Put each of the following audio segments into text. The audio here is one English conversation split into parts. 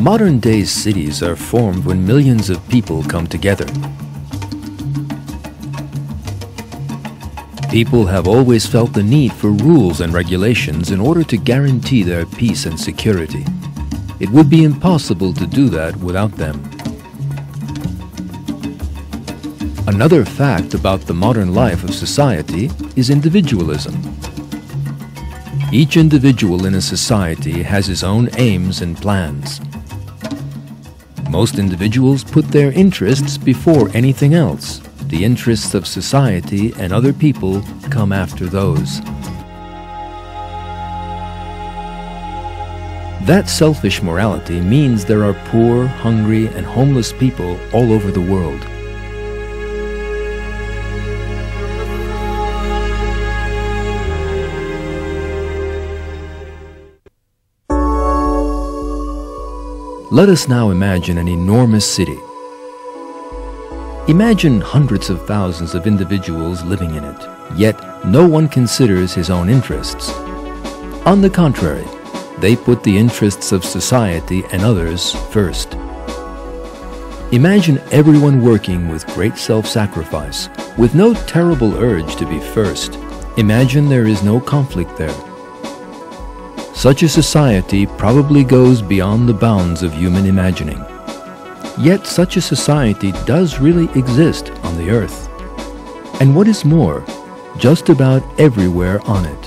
Modern-day cities are formed when millions of people come together. People have always felt the need for rules and regulations in order to guarantee their peace and security. It would be impossible to do that without them. Another fact about the modern life of society is individualism. Each individual in a society has his own aims and plans. Most individuals put their interests before anything else. The interests of society and other people come after those. That selfish morality means there are poor, hungry, and homeless people all over the world. Let us now imagine an enormous city. Imagine hundreds of thousands of individuals living in it, yet no one considers his own interests. On the contrary, they put the interests of society and others first. Imagine everyone working with great self-sacrifice, with no terrible urge to be first. Imagine there is no conflict there. Such a society probably goes beyond the bounds of human imagining. Yet such a society does really exist on the earth. And what is more, just about everywhere on it.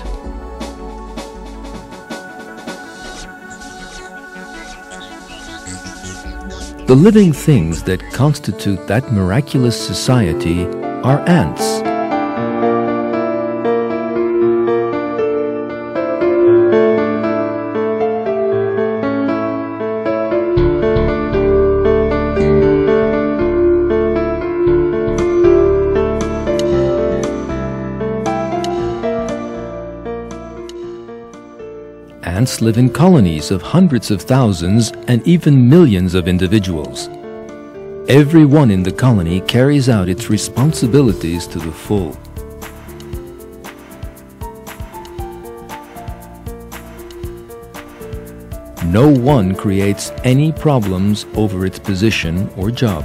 The living things that constitute that miraculous society are ants. Ants live in colonies of hundreds of thousands and even millions of individuals. Everyone in the colony carries out its responsibilities to the full. No one creates any problems over its position or job.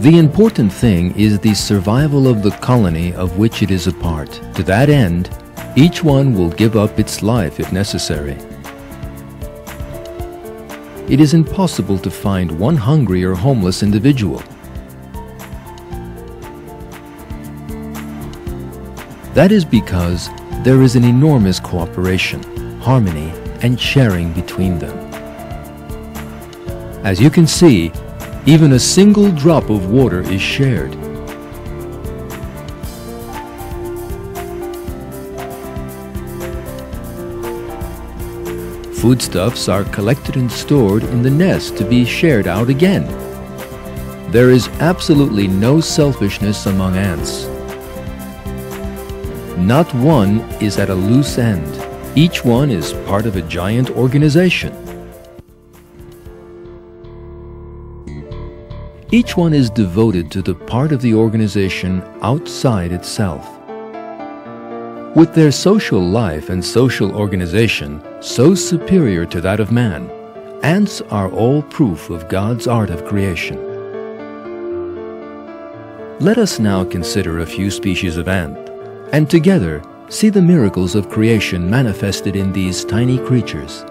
The important thing is the survival of the colony of which it is a part. To that end, each one will give up its life if necessary. It is impossible to find one hungry or homeless individual. That is because there is an enormous cooperation, harmony, and sharing between them. As you can see, even a single drop of water is shared. Foodstuffs are collected and stored in the nest to be shared out again. There is absolutely no selfishness among ants. Not one is at a loose end. Each one is part of a giant organization. Each one is devoted to the part of the organization outside itself. With their social life and social organization so superior to that of man, ants are all proof of God's art of creation. Let us now consider a few species of ant, and together see the miracles of creation manifested in these tiny creatures.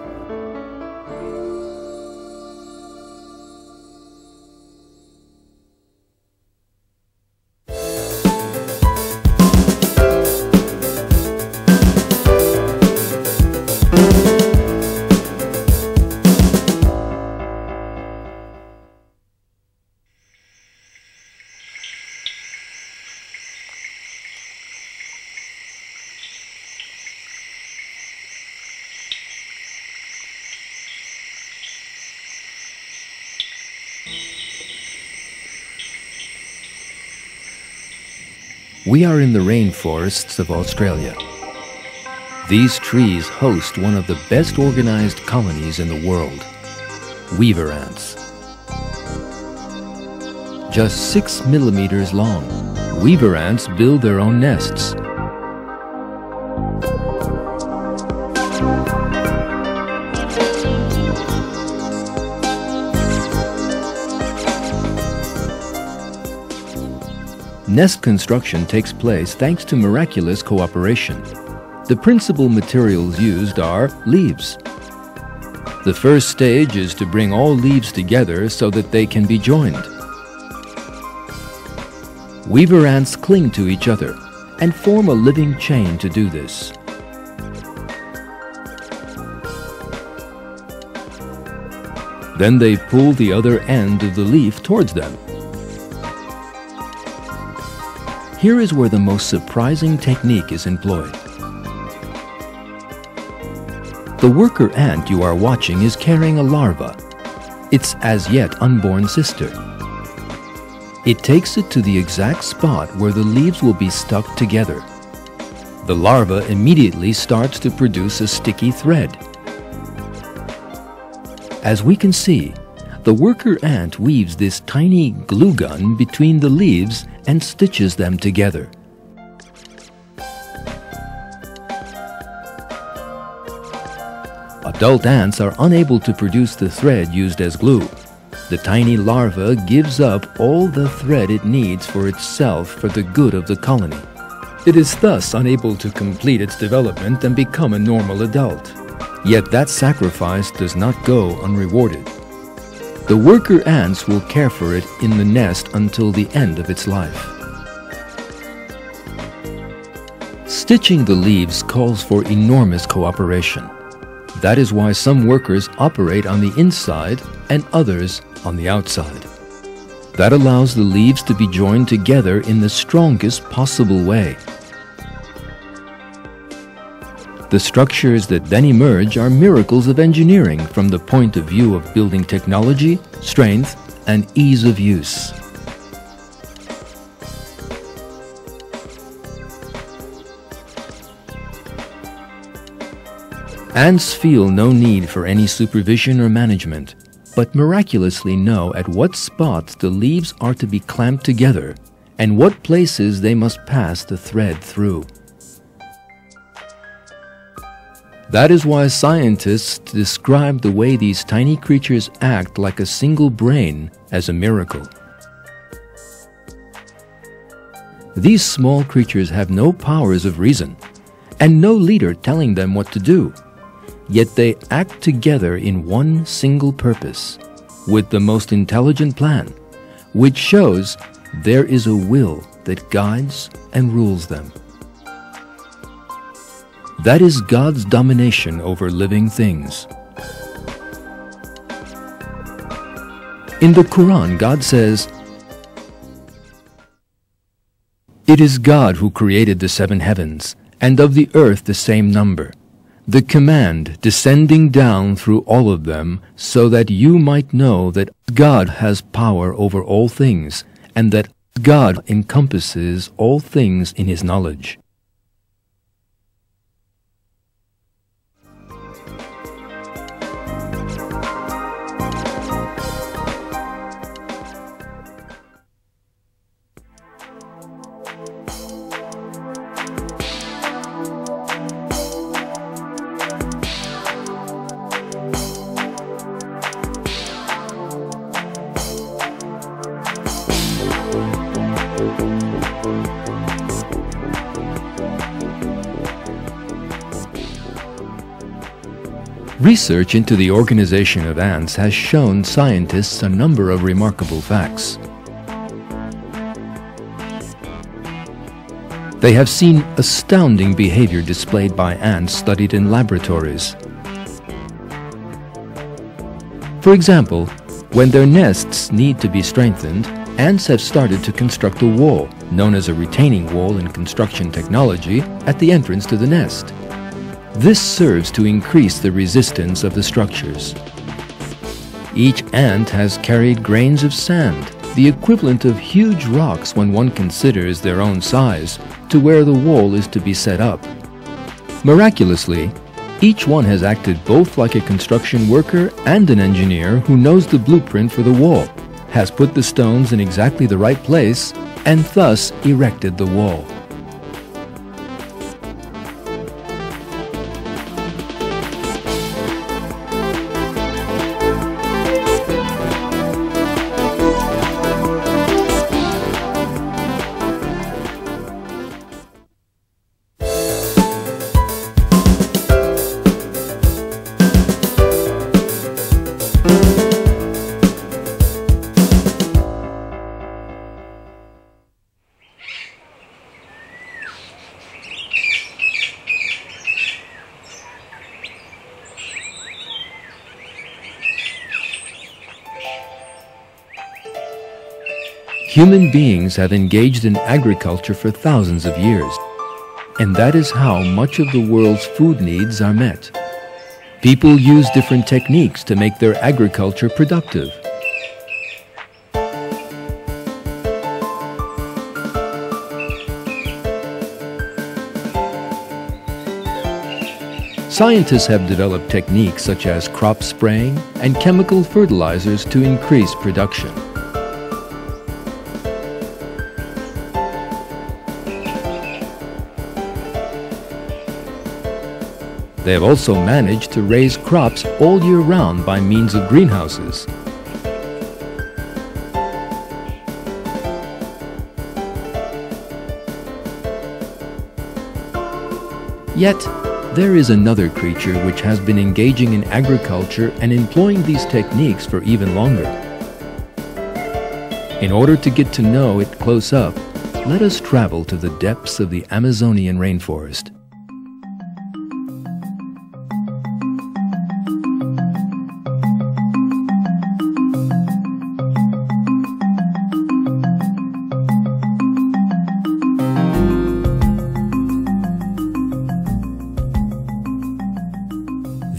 We are in the rainforests of Australia. These trees host one of the best organized colonies in the world, weaver ants. Just 6 millimeters long, weaver ants build their own nests. Nest construction takes place thanks to miraculous cooperation. The principal materials used are leaves. The first stage is to bring all leaves together so that they can be joined. Weaver ants cling to each other and form a living chain to do this. Then they pull the other end of the leaf towards them. Here is where the most surprising technique is employed. The worker ant you are watching is carrying a larva, its as yet unborn sister. It takes it to the exact spot where the leaves will be stuck together. The larva immediately starts to produce a sticky thread. As we can see, the worker ant weaves this tiny glue gun between the leaves and stitches them together. Adult ants are unable to produce the thread used as glue. The tiny larva gives up all the thread it needs for itself for the good of the colony. It is thus unable to complete its development and become a normal adult. Yet that sacrifice does not go unrewarded. The worker ants will care for it in the nest until the end of its life. Stitching the leaves calls for enormous cooperation. That is why some workers operate on the inside and others on the outside. That allows the leaves to be joined together in the strongest possible way. The structures that then emerge are miracles of engineering from the point of view of building technology, strength, and ease of use. Ants feel no need for any supervision or management, but miraculously know at what spots the leaves are to be clamped together and what places they must pass the thread through. That is why scientists describe the way these tiny creatures act like a single brain as a miracle. These small creatures have no powers of reason and no leader telling them what to do. Yet they act together in one single purpose, with the most intelligent plan, which shows there is a will that guides and rules them. That is God's domination over living things. In the Quran, God says, "It is God who created the seven heavens, and of the earth the same number. The command descending down through all of them, so that you might know that God has power over all things, and that God encompasses all things in His knowledge." Research into the organization of ants has shown scientists a number of remarkable facts. They have seen astounding behavior displayed by ants studied in laboratories. For example, when their nests need to be strengthened, ants have started to construct a wall, known as a retaining wall in construction technology, at the entrance to the nest. This serves to increase the resistance of the structures. Each ant has carried grains of sand, the equivalent of huge rocks when one considers their own size, to where the wall is to be set up. Miraculously, each one has acted both like a construction worker and an engineer who knows the blueprint for the wall, has put the stones in exactly the right place, and thus erected the wall. Human beings have engaged in agriculture for thousands of years, and that is how much of the world's food needs are met. People use different techniques to make their agriculture productive. Scientists have developed techniques such as crop spraying and chemical fertilizers to increase production. They have also managed to raise crops all year round by means of greenhouses. Yet, there is another creature which has been engaging in agriculture and employing these techniques for even longer. In order to get to know it close up, let us travel to the depths of the Amazonian rainforest.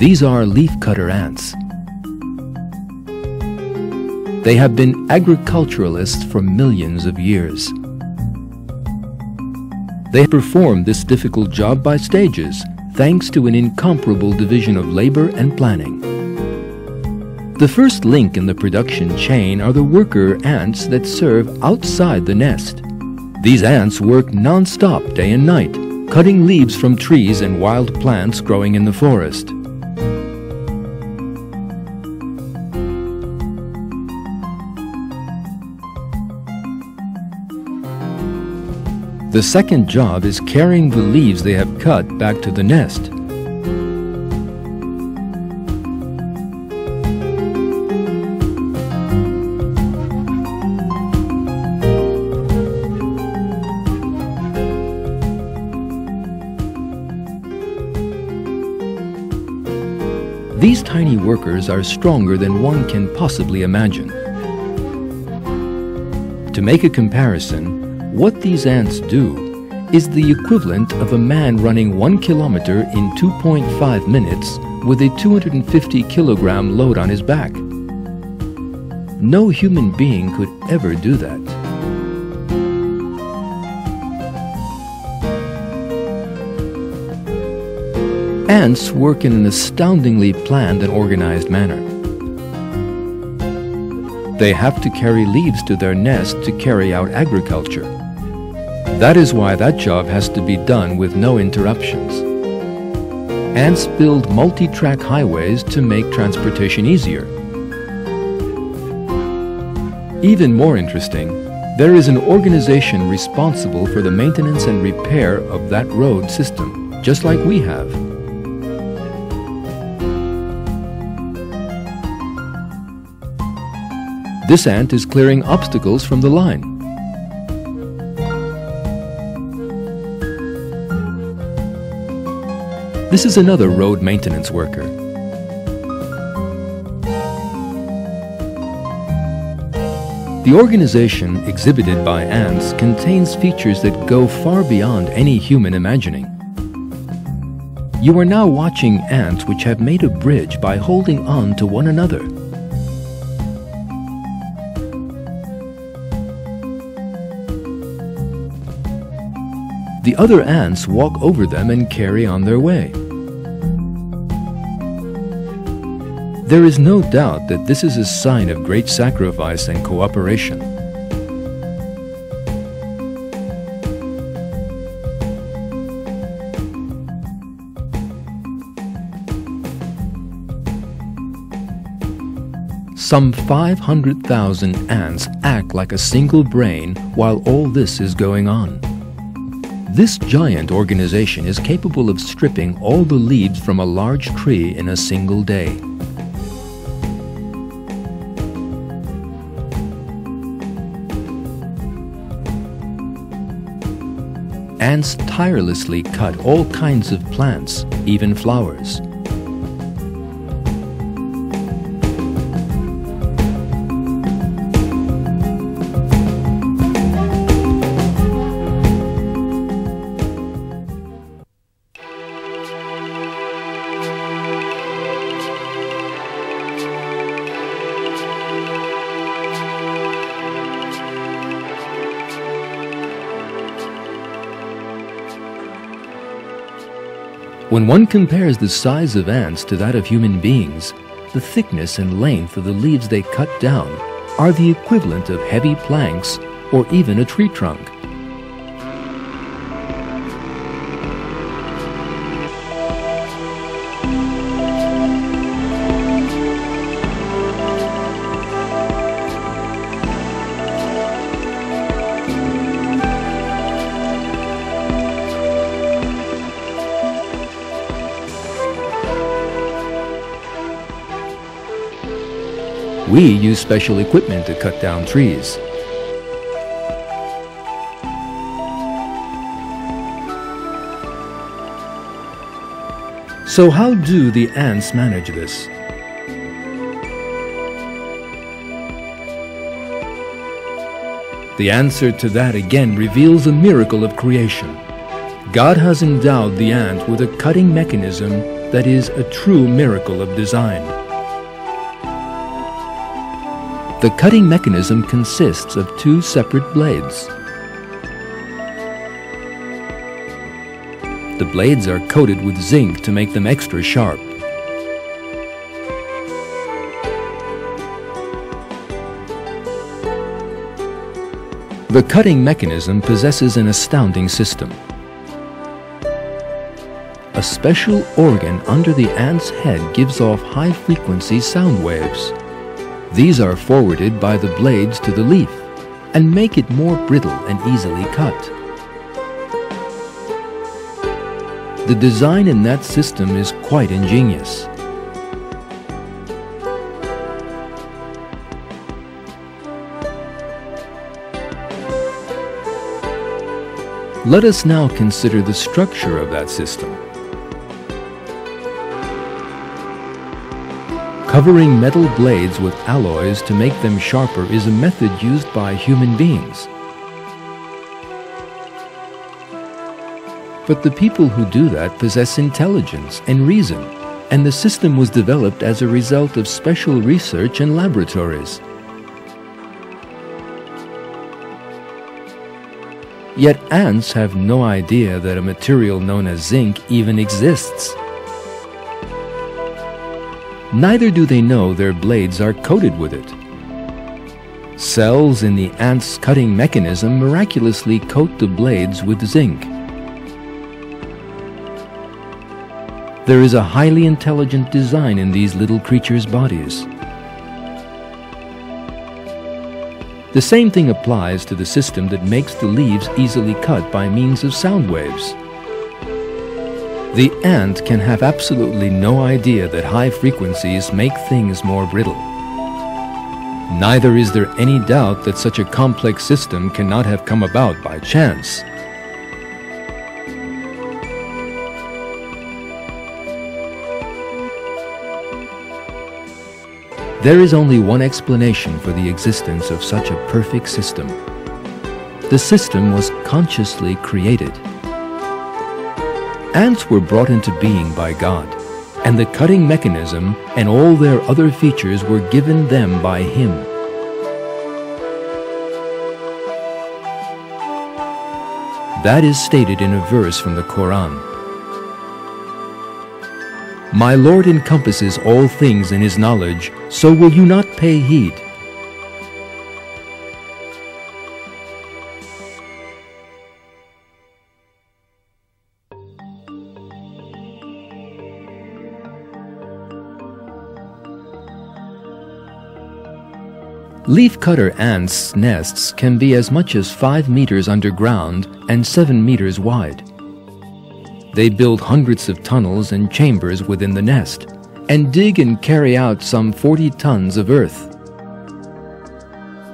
These are leafcutter ants. They have been agriculturalists for millions of years. They perform this difficult job by stages, thanks to an incomparable division of labor and planning. The first link in the production chain are the worker ants that serve outside the nest. These ants work non-stop day and night, cutting leaves from trees and wild plants growing in the forest. The second job is carrying the leaves they have cut back to the nest. These tiny workers are stronger than one can possibly imagine. To make a comparison, what these ants do is the equivalent of a man running 1 kilometer in 2.5 minutes with a 250-kilogram load on his back. No human being could ever do that. Ants work in an astoundingly planned and organized manner. They have to carry leaves to their nest to carry out agriculture. That is why that job has to be done with no interruptions. Ants build multi-track highways to make transportation easier. Even more interesting, there is an organization responsible for the maintenance and repair of that road system, just like we have. This ant is clearing obstacles from the line. This is another road maintenance worker. The organization exhibited by ants contains features that go far beyond any human imagining. You are now watching ants which have made a bridge by holding on to one another. The other ants walk over them and carry on their way. There is no doubt that this is a sign of great sacrifice and cooperation. Some 500,000 ants act like a single brain while all this is going on. This giant organization is capable of stripping all the leaves from a large tree in a single day. Ants tirelessly cut all kinds of plants, even flowers. When one compares the size of ants to that of human beings, the thickness and length of the leaves they cut down are the equivalent of heavy planks or even a tree trunk. We use special equipment to cut down trees. So how do the ants manage this? The answer to that again reveals a miracle of creation. God has endowed the ant with a cutting mechanism that is a true miracle of design. The cutting mechanism consists of two separate blades. The blades are coated with zinc to make them extra sharp. The cutting mechanism possesses an astounding system. A special organ under the ant's head gives off high-frequency sound waves. These are forwarded by the blades to the leaf and make it more brittle and easily cut. The design in that system is quite ingenious. Let us now consider the structure of that system. Covering metal blades with alloys to make them sharper is a method used by human beings. But the people who do that possess intelligence and reason, and the system was developed as a result of special research and laboratories. Yet ants have no idea that a material known as zinc even exists. Neither do they know their blades are coated with it. Cells in the ant's cutting mechanism miraculously coat the blades with zinc. There is a highly intelligent design in these little creatures' bodies. The same thing applies to the system that makes the leaves easily cut by means of sound waves. The ant can have absolutely no idea that high frequencies make things more brittle. Neither is there any doubt that such a complex system cannot have come about by chance. There is only one explanation for the existence of such a perfect system. The system was consciously created. Ants were brought into being by God, and the cutting mechanism and all their other features were given them by Him. That is stated in a verse from the Qur'an. My Lord encompasses all things in His knowledge, so will you not pay heed? Leafcutter ants' nests can be as much as 5 meters underground and 7 meters wide. They build hundreds of tunnels and chambers within the nest and dig and carry out some 40 tons of earth.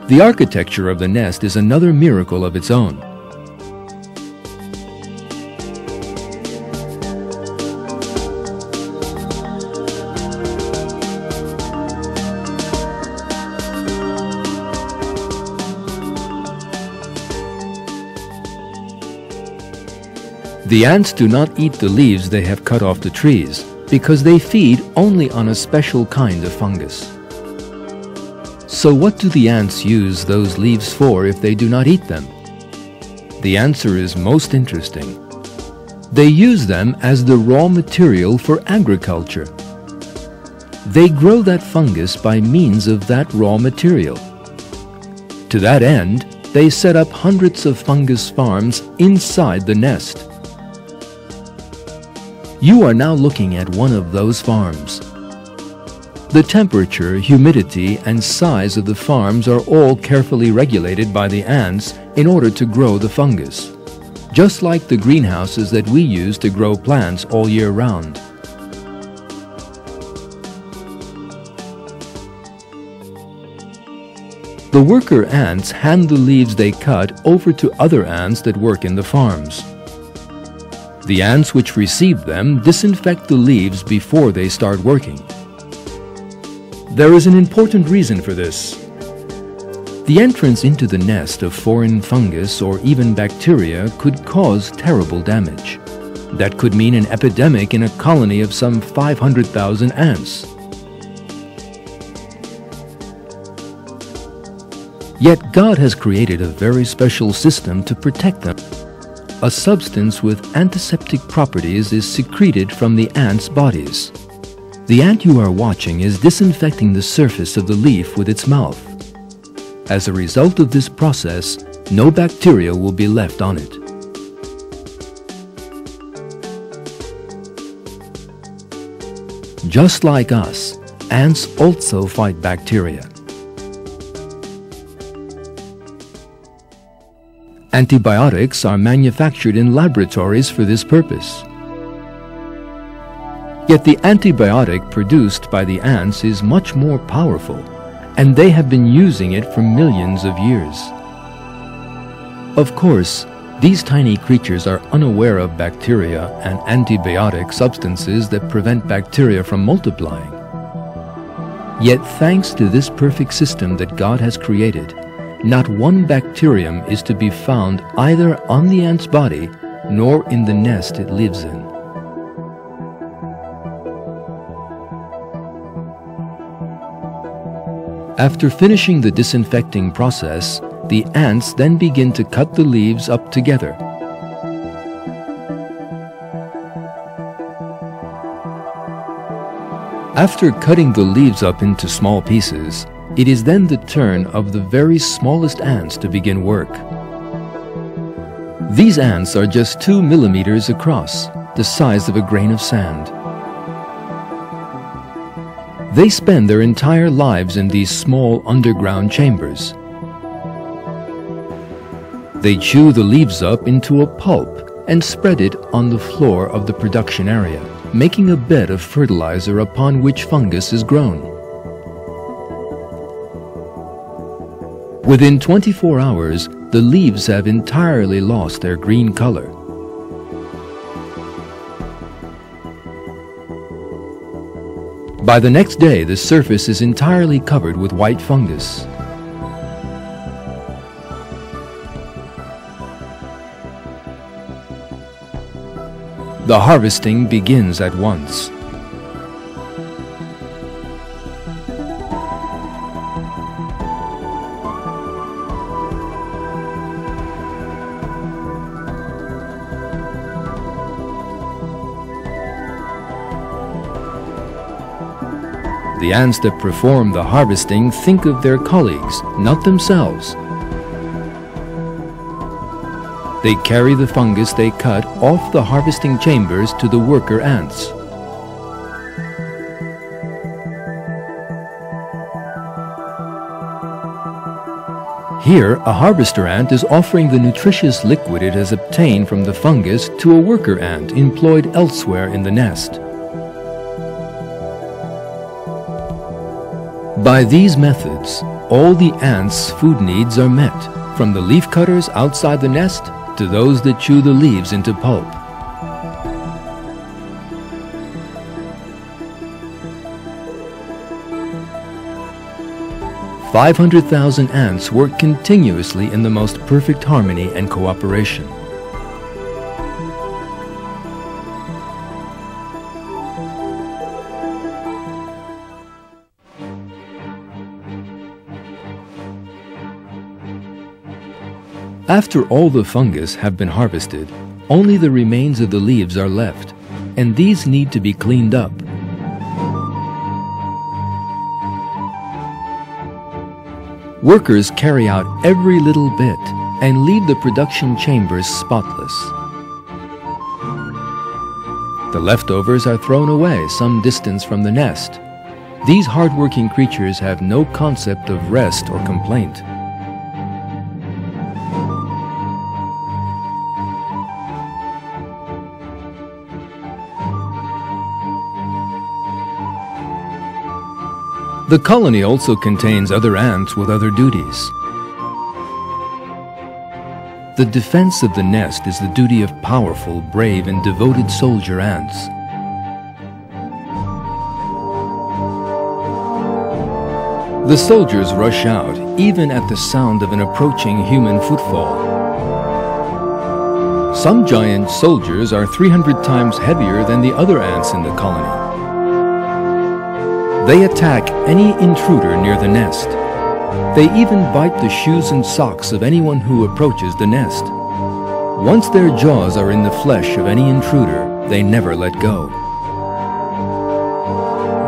The architecture of the nest is another miracle of its own. The ants do not eat the leaves they have cut off the trees because they feed only on a special kind of fungus. So what do the ants use those leaves for if they do not eat them? The answer is most interesting. They use them as the raw material for agriculture. They grow that fungus by means of that raw material. To that end, they set up hundreds of fungus farms inside the nest. You are now looking at one of those farms. The temperature, humidity, and size of the farms are all carefully regulated by the ants in order to grow the fungus, just like the greenhouses that we use to grow plants all year round. The worker ants hand the leaves they cut over to other ants that work in the farms. The ants which receive them disinfect the leaves before they start working. There is an important reason for this. The entrance into the nest of foreign fungus or even bacteria could cause terrible damage. That could mean an epidemic in a colony of some 500,000 ants. Yet God has created a very special system to protect them. A substance with antiseptic properties is secreted from the ants' bodies. The ant you are watching is disinfecting the surface of the leaf with its mouth. As a result of this process, no bacteria will be left on it. Just like us, ants also fight bacteria. Antibiotics are manufactured in laboratories for this purpose. Yet the antibiotic produced by the ants is much more powerful, and they have been using it for millions of years. Of course, these tiny creatures are unaware of bacteria and antibiotic substances that prevent bacteria from multiplying. Yet thanks to this perfect system that God has created, not one bacterium is to be found either on the ant's body nor in the nest it lives in. After finishing the disinfecting process, the ants then begin to cut the leaves up together. After cutting the leaves up into small pieces, it is then the turn of the very smallest ants to begin work. These ants are just 2 millimeters across, the size of a grain of sand. They spend their entire lives in these small underground chambers. They chew the leaves up into a pulp and spread it on the floor of the production area, making a bed of fertilizer upon which fungus is grown. Within 24 hours, the leaves have entirely lost their green color. By the next day, the surface is entirely covered with white fungus. The harvesting begins at once. The ants that perform the harvesting think of their colleagues, not themselves. They carry the fungus they cut off the harvesting chambers to the worker ants. Here, a harvester ant is offering the nutritious liquid it has obtained from the fungus to a worker ant employed elsewhere in the nest. By these methods, all the ants' food needs are met, from the leaf cutters outside the nest to those that chew the leaves into pulp. "500,000 ants work continuously in the most perfect harmony and cooperation. After all the fungus have been harvested, only the remains of the leaves are left, and these need to be cleaned up. Workers carry out every little bit and leave the production chambers spotless. The leftovers are thrown away some distance from the nest. These hard-working creatures have no concept of rest or complaint. The colony also contains other ants with other duties. The defense of the nest is the duty of powerful, brave, and devoted soldier ants. The soldiers rush out, even at the sound of an approaching human footfall. Some giant soldiers are 300 times heavier than the other ants in the colony. They attack any intruder near the nest. They even bite the shoes and socks of anyone who approaches the nest. Once their jaws are in the flesh of any intruder, they never let go.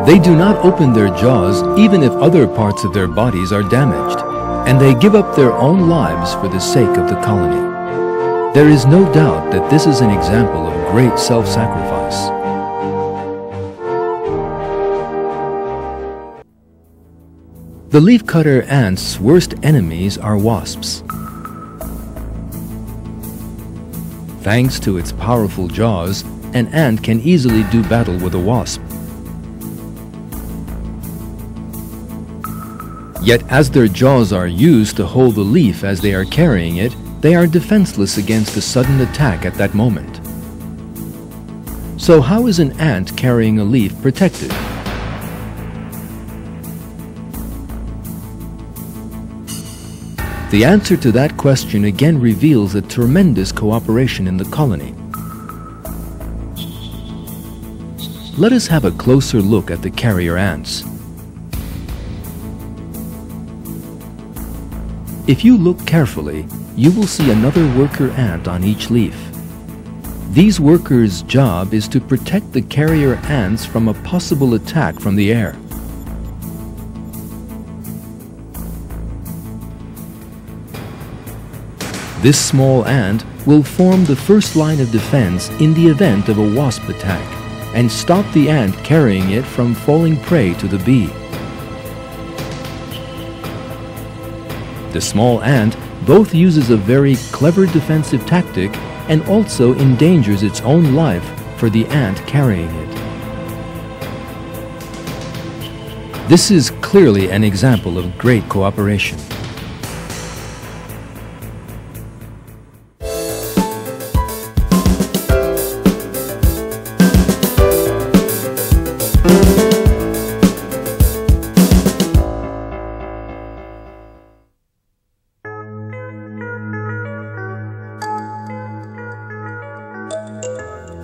They do not open their jaws even if other parts of their bodies are damaged, and they give up their own lives for the sake of the colony. There is no doubt that this is an example of great self-sacrifice. The leafcutter ant's worst enemies are wasps. Thanks to its powerful jaws, an ant can easily do battle with a wasp. Yet as their jaws are used to hold the leaf as they are carrying it, they are defenseless against a sudden attack at that moment. So how is an ant carrying a leaf protected? The answer to that question again reveals a tremendous cooperation in the colony. Let us have a closer look at the carrier ants. If you look carefully, you will see another worker ant on each leaf. These workers' job is to protect the carrier ants from a possible attack from the air. This small ant will form the first line of defense in the event of a wasp attack and stop the ant carrying it from falling prey to the bee. The small ant both uses a very clever defensive tactic and also endangers its own life for the ant carrying it. This is clearly an example of great cooperation.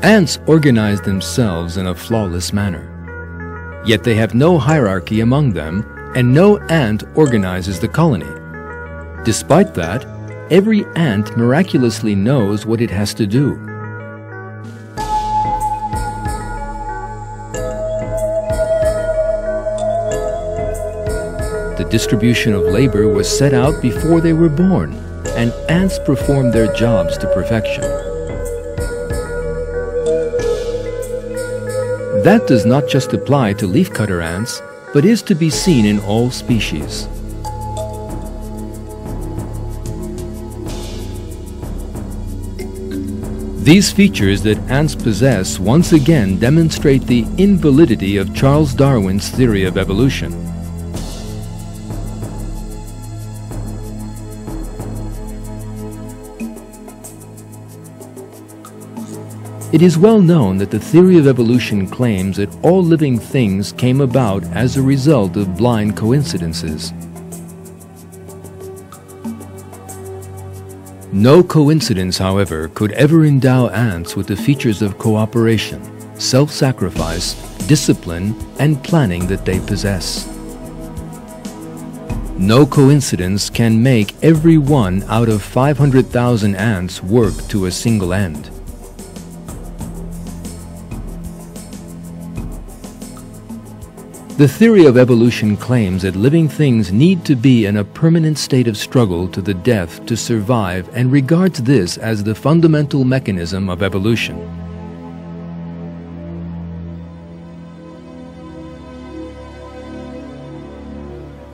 Ants organize themselves in a flawless manner. Yet they have no hierarchy among them, and no ant organizes the colony. Despite that, every ant miraculously knows what it has to do. The distribution of labor was set out before they were born, and ants perform their jobs to perfection. That does not just apply to leafcutter ants, but is to be seen in all species. These features that ants possess once again demonstrate the invalidity of Charles Darwin's theory of evolution. It is well known that the theory of evolution claims that all living things came about as a result of blind coincidences. No coincidence, however, could ever endow ants with the features of cooperation, self-sacrifice, discipline, and planning that they possess. No coincidence can make every one out of 500,000 ants work to a single end. The theory of evolution claims that living things need to be in a permanent state of struggle to the death to survive, and regards this as the fundamental mechanism of evolution.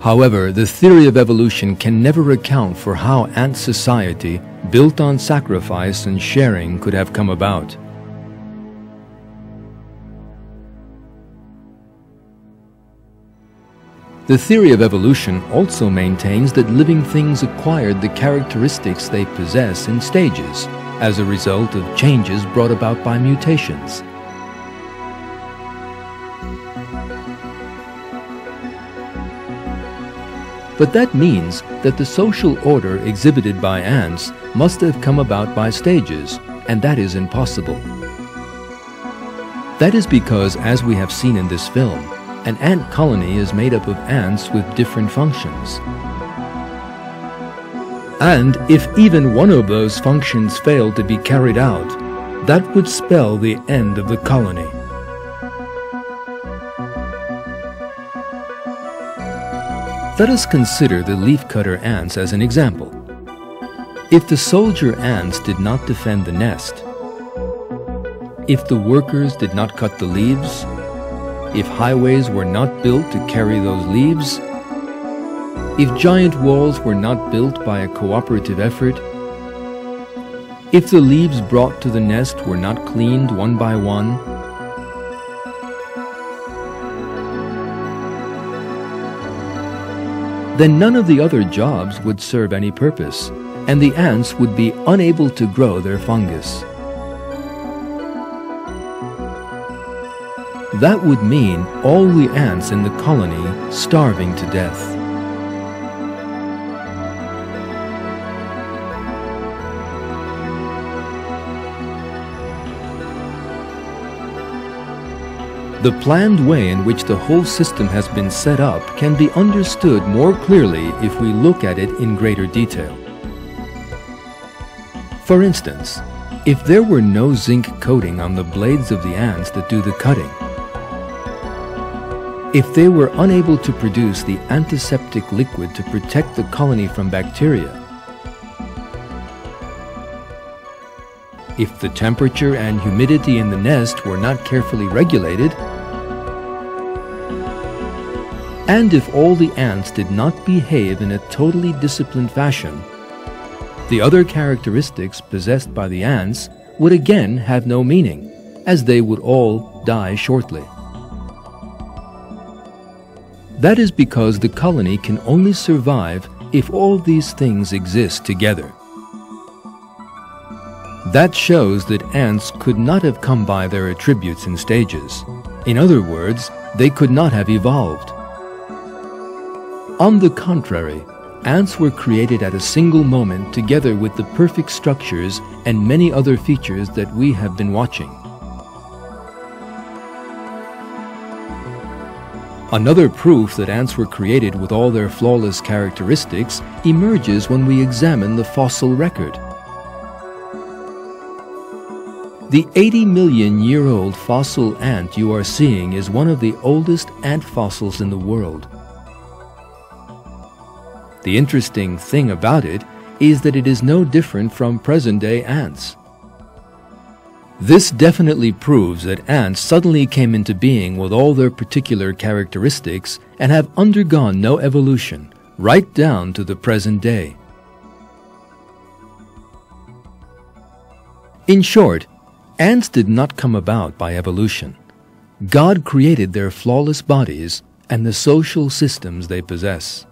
However, the theory of evolution can never account for how ant society, built on sacrifice and sharing, could have come about. The theory of evolution also maintains that living things acquired the characteristics they possess in stages, as a result of changes brought about by mutations. But that means that the social order exhibited by ants must have come about by stages, and that is impossible. That is because, as we have seen in this film, an ant colony is made up of ants with different functions. And if even one of those functions failed to be carried out, that would spell the end of the colony. Let us consider the leafcutter ants as an example. If the soldier ants did not defend the nest, if the workers did not cut the leaves, if highways were not built to carry those leaves, if giant walls were not built by a cooperative effort, if the leaves brought to the nest were not cleaned one by one, then none of the other jobs would serve any purpose, and the ants would be unable to grow their fungus. That would mean all the ants in the colony starving to death. The planned way in which the whole system has been set up can be understood more clearly if we look at it in greater detail. For instance, if there were no zinc coating on the blades of the ants that do the cutting, if they were unable to produce the antiseptic liquid to protect the colony from bacteria, if the temperature and humidity in the nest were not carefully regulated, and if all the ants did not behave in a totally disciplined fashion, the other characteristics possessed by the ants would again have no meaning, as they would all die shortly. That is because the colony can only survive if all these things exist together. That shows that ants could not have come by their attributes in stages. In other words, they could not have evolved. On the contrary, ants were created at a single moment together with the perfect structures and many other features that we have been watching. Another proof that ants were created with all their flawless characteristics emerges when we examine the fossil record. The 80-million-year-old fossil ant you are seeing is one of the oldest ant fossils in the world. The interesting thing about it is that it is no different from present-day ants. This definitely proves that ants suddenly came into being with all their particular characteristics and have undergone no evolution, right down to the present day. In short, ants did not come about by evolution. God created their flawless bodies and the social systems they possess.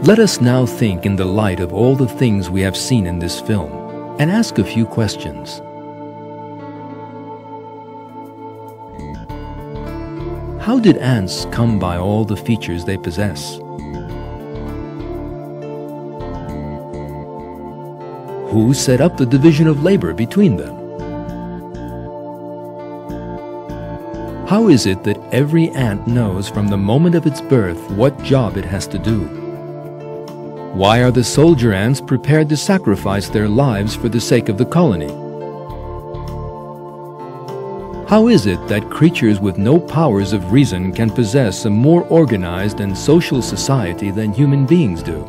Let us now think in the light of all the things we have seen in this film and ask a few questions. How did ants come by all the features they possess? Who set up the division of labor between them? How is it that every ant knows from the moment of its birth what job it has to do? Why are the soldier ants prepared to sacrifice their lives for the sake of the colony? How is it that creatures with no powers of reason can possess a more organized and social society than human beings do?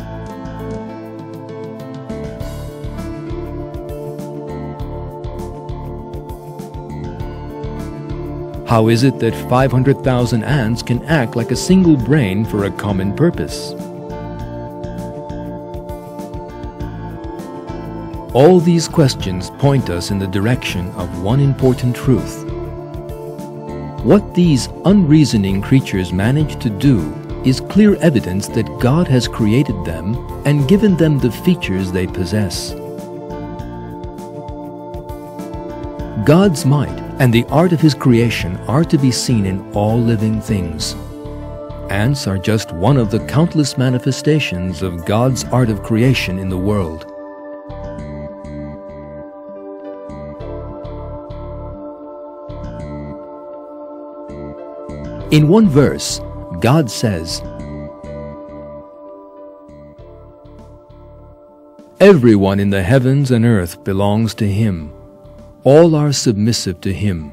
How is it that 500,000 ants can act like a single brain for a common purpose? All these questions point us in the direction of one important truth. What these unreasoning creatures manage to do is clear evidence that God has created them and given them the features they possess. God's might and the art of His creation are to be seen in all living things. Ants are just one of the countless manifestations of God's art of creation in the world. In one verse, God says, "Everyone in the heavens and earth belongs to Him. All are submissive to Him.